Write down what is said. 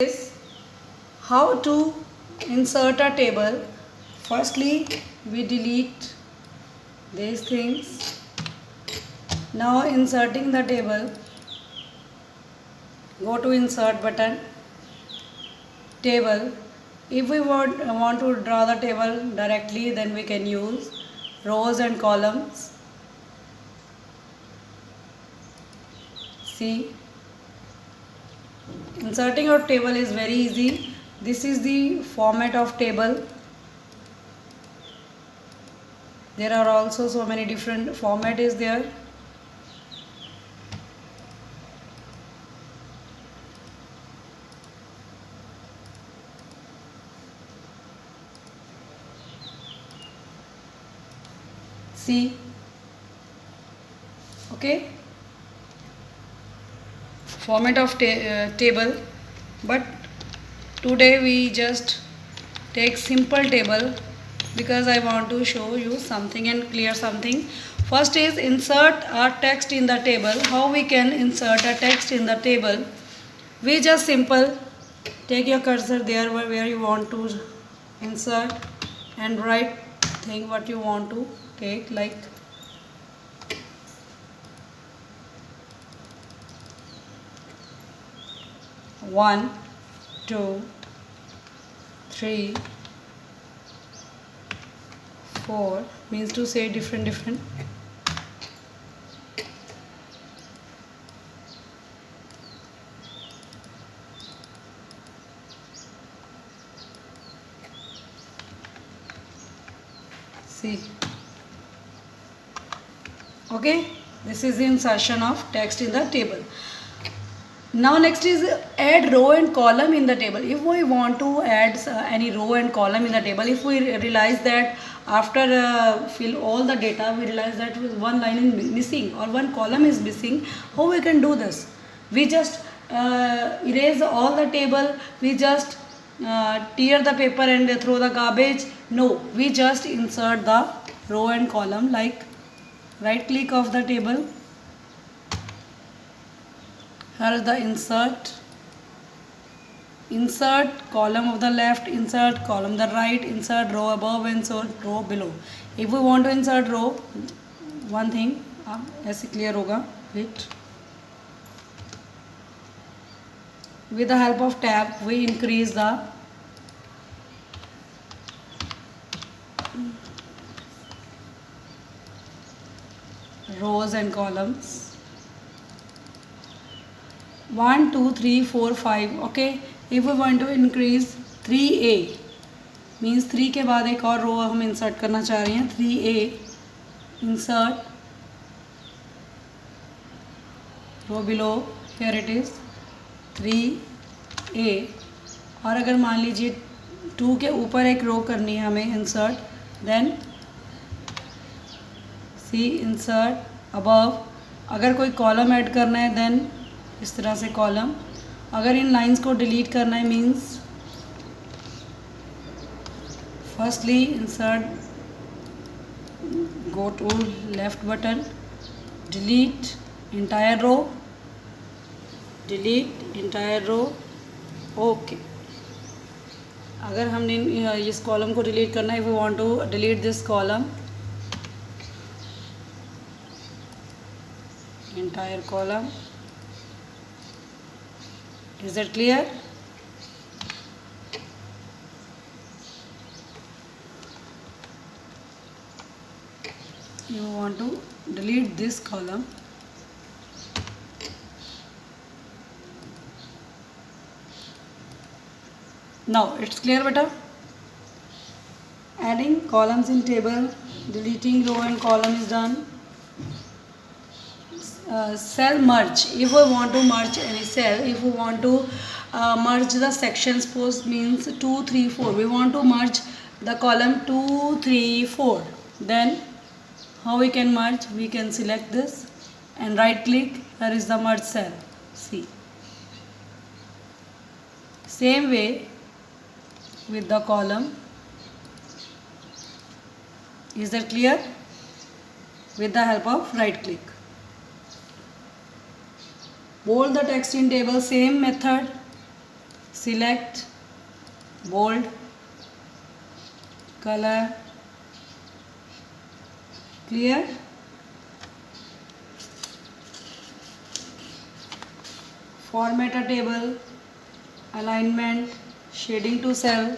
Is how to insert a table. Firstly, we delete these things. Now inserting the table, go to insert button, table. If we want to draw the table directly, then we can use rows and columns. See, inserting a table is very easy. This is the format of table. There are also so many different format is there. See, okay, format of table, but today we just take simple table because I want to show you something and clear something. First is insert a text in the table. How we can insert a text in the table? We just simple take your cursor there where you want to insert and write thing what you want to take, like one, two, three, four, means to say different. See, okay, this is the insertion of text in the table. Now next is add row and column in the table. If we want to add any row and column in the table, if we realize that after fill all the data, we realize that one line is missing or one column is missing, how we can do this? We just erase all the table, we just tear the paper and throw the garbage. No, we just insert the row and column, like right click of the table. Here is the insert column of the left, insert column the right, insert row above, insert row below. If we want to insert row, one thing ऐसे clear होगा. Wait. With the help of tab, we increase the rows and columns. 1, 2, 3, 4, 5. Okay, if we want to increase 3a, means 3 के बाद एक और रो हम insert करना चाह रहे हैं. 3a, insert row below, here it is 3a. और अगर मान लीजिए 2 के ऊपर एक रो करनी है हमें इंसर्ट, देन सी इंसर्ट अबव. अगर कोई कॉलम ऐड करना है देन इस तरह से कॉलम. अगर इन लाइंस को डिलीट करना है means firstly insert, go to left button, delete entire row, delete entire row. Okay, अगर हमने इस कॉलम को डिलीट करना है, if we want to delete this column, entire column. Is that clear? You want to delete this column. Now it's clear, beta. Adding columns in table, deleting row and column is done. Cell merge. If we want to merge any cell, if we want to merge the sections, post means 2, 3, 4. We want to merge the column 2, 3, 4. Then how we can merge? We can select this and right click. Here is the merge cell. See. Same way with the column. Is that clear? With the help of right click. Bold the text in table, same method. select, bold, color, clear. Format a table, alignment, shading to cell,